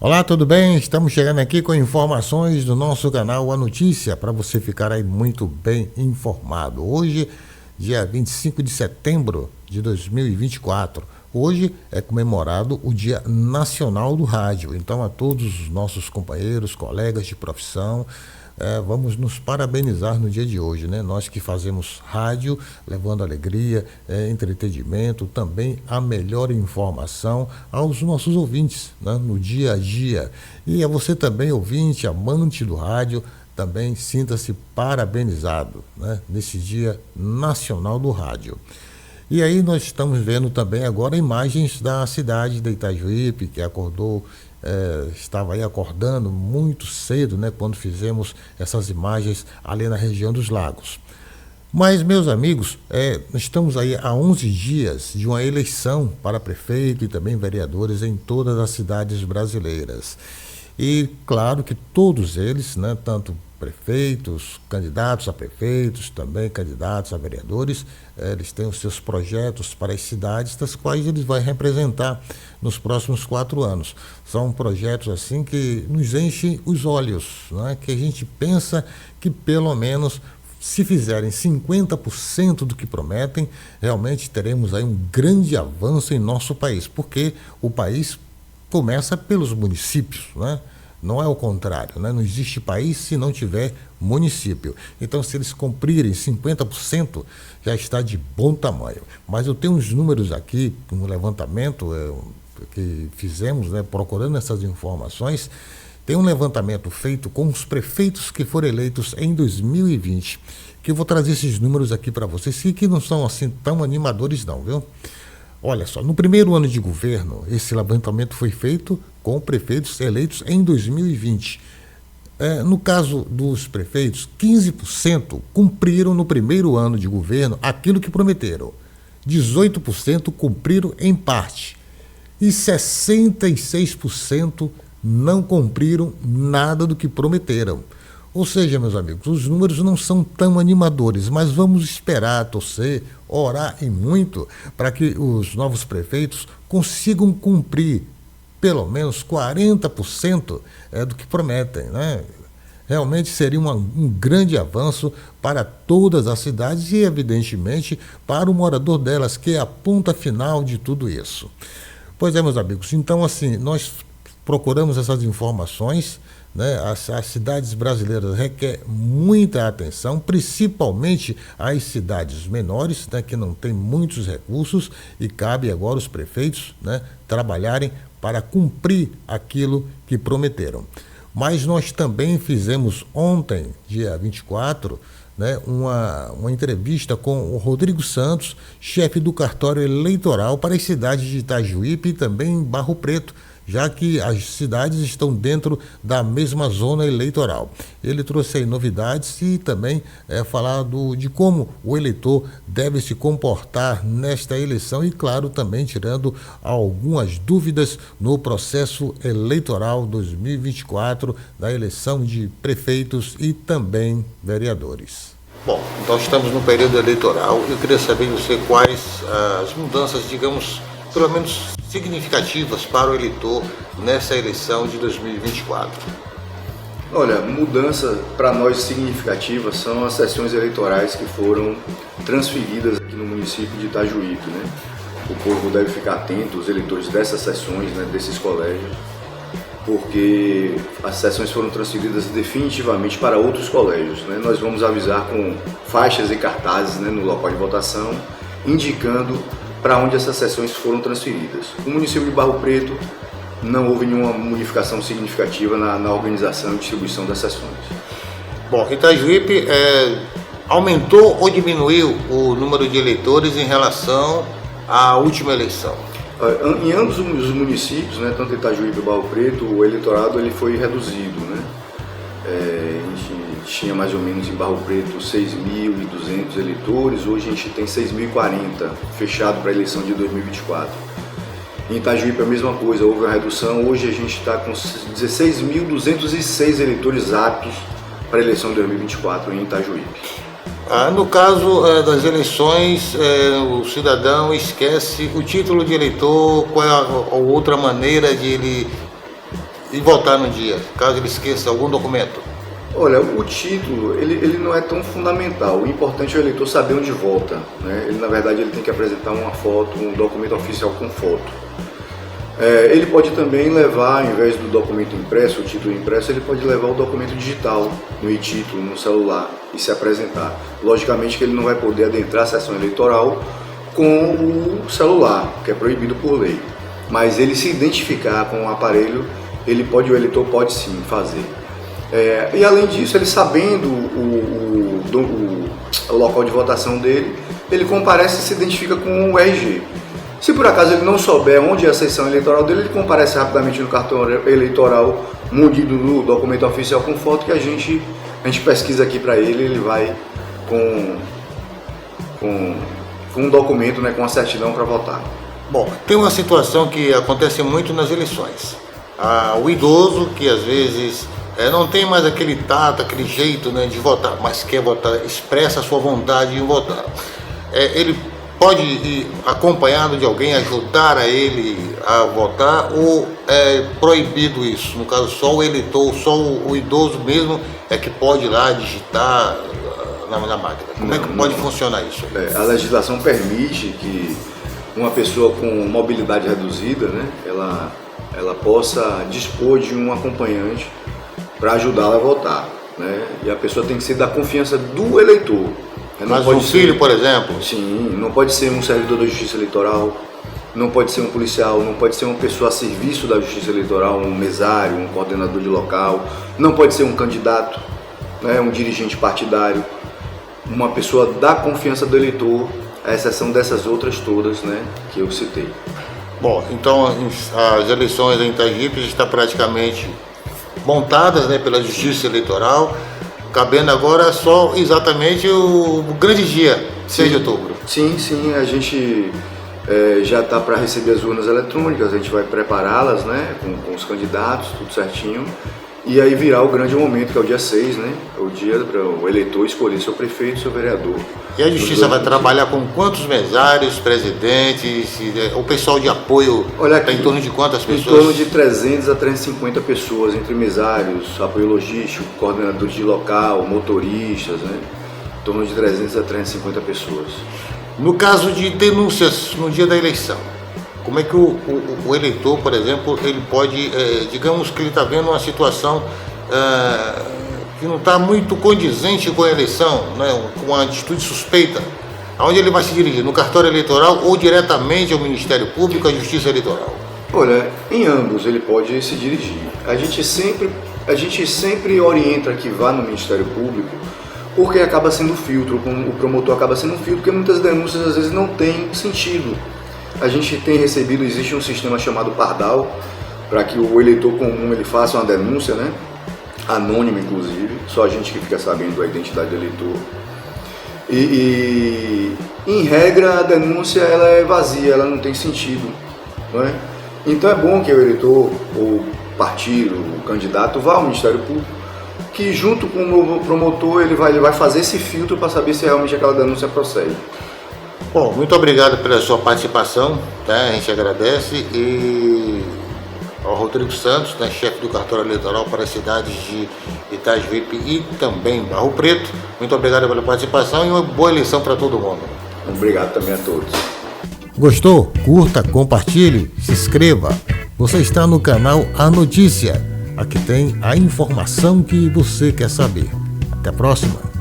Olá, tudo bem? Estamos chegando aqui com informações do nosso canal A Notícia, para você ficar aí muito bem informado. Hoje, dia 25 de setembro de 2024, hoje é comemorado o Dia Nacional do Rádio. Então, a todos os nossos companheiros, colegas de profissão, vamos nos parabenizar no dia de hoje, né? Nós que fazemos rádio, levando alegria, entretenimento, também a melhor informação aos nossos ouvintes, né? No dia a dia. E a você também, ouvinte, amante do rádio, também sinta-se parabenizado, né? Nesse Dia Nacional do Rádio. E aí nós estamos vendo também agora imagens da cidade de Itajuípe, que acordou, estava aí acordando muito cedo, né, quando fizemos essas imagens ali na região dos lagos. Mas, meus amigos, estamos aí há 11 dias de uma eleição para prefeito e também vereadores em todas as cidades brasileiras. E claro que todos eles, né, tanto prefeitos, candidatos a prefeitos, também candidatos a vereadores, eles têm os seus projetos para as cidades das quais eles vão representar nos próximos 4 anos. São projetos assim que nos enchem os olhos, né, que a gente pensa que pelo menos se fizerem 50% do que prometem, realmente teremos aí um grande avanço em nosso país, porque o país começa pelos municípios, né? Não é o contrário, né? Não existe país se não tiver município. Então, se eles cumprirem 50%, já está de bom tamanho. Mas eu tenho uns números aqui, um levantamento que fizemos, né, procurando essas informações. Tem um levantamento feito com os prefeitos que foram eleitos em 2020, que eu vou trazer esses números aqui para vocês, que não são assim tão animadores não, viu? Olha só, no primeiro ano de governo, esse levantamento foi feito com prefeitos eleitos em 2020. No caso dos prefeitos, 15% cumpriram no primeiro ano de governo aquilo que prometeram. 18% cumpriram em parte. E 66% não cumpriram nada do que prometeram. Ou seja, meus amigos, os números não são tão animadores, mas vamos esperar, torcer, orar e muito para que os novos prefeitos consigam cumprir pelo menos 40% do que prometem, né? Realmente seria um grande avanço para todas as cidades e, evidentemente, para o morador delas, que é a ponta final de tudo isso. Pois é, meus amigos, então assim, nós procuramos essas informações, né? As cidades brasileiras requerem muita atenção, principalmente as cidades menores, né, que não têm muitos recursos, e cabe agora os prefeitos, né, trabalharem para cumprir aquilo que prometeram. Mas nós também fizemos ontem, dia 24, né, uma entrevista com o Rodrigo Santos, chefe do cartório eleitoral para as cidades de Itajuípe e também Barro Preto, já que as cidades estão dentro da mesma zona eleitoral. Ele trouxe aí novidades e também falar de como o eleitor deve se comportar nesta eleição e, claro, também tirando algumas dúvidas no processo eleitoral 2024 da eleição de prefeitos e também vereadores. Bom, então estamos no período eleitoral. Eu queria saber de você quais as mudanças, digamos, pelo menos significativas para o eleitor nessa eleição de 2024. Olha, mudança para nós significativas são as sessões eleitorais que foram transferidas aqui no município de Itajuípe, né? O povo deve ficar atento, os eleitores dessas sessões, né, desses colégios, porque as sessões foram transferidas definitivamente para outros colégios, né? Nós vamos avisar com faixas e cartazes, né, no local de votação, indicando para onde essas sessões foram transferidas. O município de Barro Preto não houve nenhuma modificação significativa na organização e distribuição das sessões. Bom, Itajuípe aumentou ou diminuiu o número de eleitores em relação à última eleição? Em ambos os municípios, né, tanto Itajuípe e Barro Preto, o eleitorado ele foi reduzido, né? A gente tinha mais ou menos em Barro Preto 6.200 eleitores, hoje a gente tem 6.040 fechado para a eleição de 2024. Em Itajuípe a mesma coisa, houve uma redução, hoje a gente está com 16.206 eleitores aptos para a eleição de 2024 em Itajuípe. No caso das eleições, o cidadão esquece o título de eleitor, qual é a outra maneira de ele e votar no dia, caso ele esqueça algum documento? Olha, o título, ele não é tão fundamental. O importante é o eleitor saber onde vota, né? Ele, na verdade, ele tem que apresentar uma foto, um documento oficial com foto. Ele pode também levar, ao invés do documento impresso, o título impresso, ele pode levar o documento digital, no e-título, no celular, e se apresentar. Logicamente que ele não vai poder adentrar a sessão eleitoral com o celular, que é proibido por lei. Mas ele se identificar com o aparelho, o eleitor pode sim fazer. E além disso, ele sabendo o local de votação dele, ele comparece e se identifica com o RG. Se por acaso ele não souber onde é a sessão eleitoral dele, ele comparece rapidamente no cartão eleitoral, munido do documento oficial com foto, que a gente pesquisa aqui para ele, ele vai com um documento, né, com a certidão para votar. Bom, tem uma situação que acontece muito nas eleições. O idoso que às vezes não tem mais aquele tato, aquele jeito, né, de votar, mas quer votar, expressa a sua vontade em votar. Ele pode ir acompanhado de alguém, ajudar a ele a votar, ou é proibido isso? No caso, só o eleitor, só o idoso mesmo é que pode ir lá digitar na máquina. Como é que pode funcionar isso? A legislação permite que uma pessoa com mobilidade reduzida, né, ela possa dispor de um acompanhante para ajudá-la a votar, né? E a pessoa tem que ser da confiança do eleitor. Mas um filho, por exemplo? Sim, não pode ser um servidor da Justiça Eleitoral, não pode ser um policial, não pode ser uma pessoa a serviço da Justiça Eleitoral, um mesário, um coordenador de local, não pode ser um candidato, né, um dirigente partidário, uma pessoa da confiança do eleitor, à exceção dessas outras todas, né, que eu citei. Bom, então as eleições em Itagipe já estão praticamente montadas, né, pela Justiça Eleitoral, cabendo agora só exatamente o grande dia, 6 de outubro. Sim, a gente já está para receber as urnas eletrônicas, a gente vai prepará-las, né, com os candidatos, tudo certinho, e aí virá o grande momento, que é o dia 6, né, o dia para o eleitor escolher seu prefeito, seu vereador. E a Justiça vai trabalhar com quantos mesários, presidentes, o pessoal de apoio está em torno de quantas pessoas? Em torno de 300 a 350 pessoas, entre mesários, apoio logístico, coordenadores de local, motoristas, né, em torno de 300 a 350 pessoas. No caso de denúncias no dia da eleição, como é que o eleitor, por exemplo, ele pode, digamos que ele está vendo uma situação que não está muito condizente com a eleição, né, com uma atitude suspeita, aonde ele vai se dirigir? No cartório eleitoral ou diretamente ao Ministério Público, à Justiça Eleitoral? Olha, em ambos ele pode se dirigir. A gente sempre orienta que vá no Ministério Público, porque acaba sendo filtro, o promotor acaba sendo um filtro, porque muitas denúncias às vezes não têm sentido. A gente tem recebido, existe um sistema chamado Pardal, para que o eleitor comum ele faça uma denúncia, né, anônima inclusive, só a gente que fica sabendo a identidade do eleitor. E em regra a denúncia ela é vazia, ela não tem sentido, não é? Então é bom que o eleitor, o partido, o candidato vá ao Ministério Público, que junto com o promotor ele vai fazer esse filtro para saber se realmente aquela denúncia procede. Bom, muito obrigado pela sua participação, tá? A gente agradece, e ao Rodrigo Santos, né, chefe do cartório eleitoral para as cidades de Itagipe e também Barro Preto. Muito obrigado pela participação e uma boa eleição para todo mundo. Obrigado também a todos. Gostou? Curta, compartilhe, se inscreva. Você está no canal A Notícia. Aqui tem a informação que você quer saber. Até a próxima.